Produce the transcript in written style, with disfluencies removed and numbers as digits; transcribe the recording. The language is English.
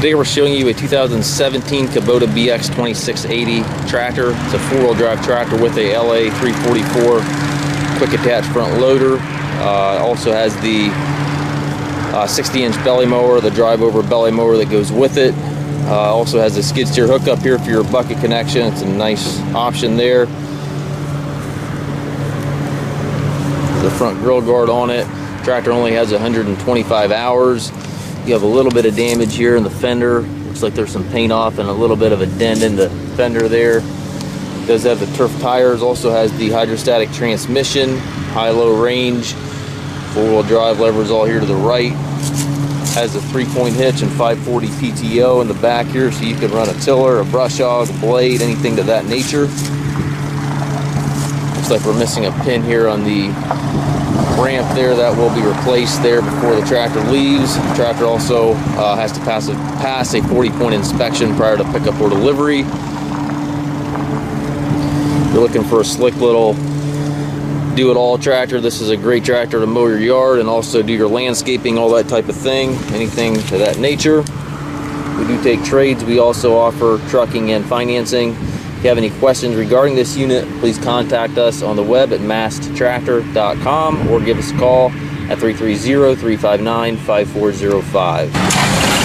Today we're showing you a 2017 Kubota BX2680 tractor. It's a four-wheel drive tractor with a LA 344 quick attach front loader. It also has the 60-inch belly mower, the drive-over belly mower that goes with it. Also has a skid steer hookup here for your bucket connection. It's a nice option there. The front grill guard on it. Tractor only has 125 hours. You have a little bit of damage here in the fender. Looks like there's some paint off and a little bit of a dent in the fender there. It does have the turf tires. Also has the hydrostatic transmission, high-low range, four-wheel drive levers all here to the right. Has a 3-point hitch and 540 PTO in the back here, so you can run a tiller, a brush hog, a blade, anything to that nature. Looks like we're missing a pin here on the ramp there. That will be replaced there before the tractor leaves. The tractor also has to pass a 40-point inspection prior to pickup or delivery. If you're looking for a slick little do-it-all tractor, this is a great tractor to mow your yard and also do your landscaping, all that type of thing, anything to that nature. We do take trades. We also offer trucking and financing. If you have any questions regarding this unit, please contact us on the web at masttractor.com or give us a call at 330-359-5405.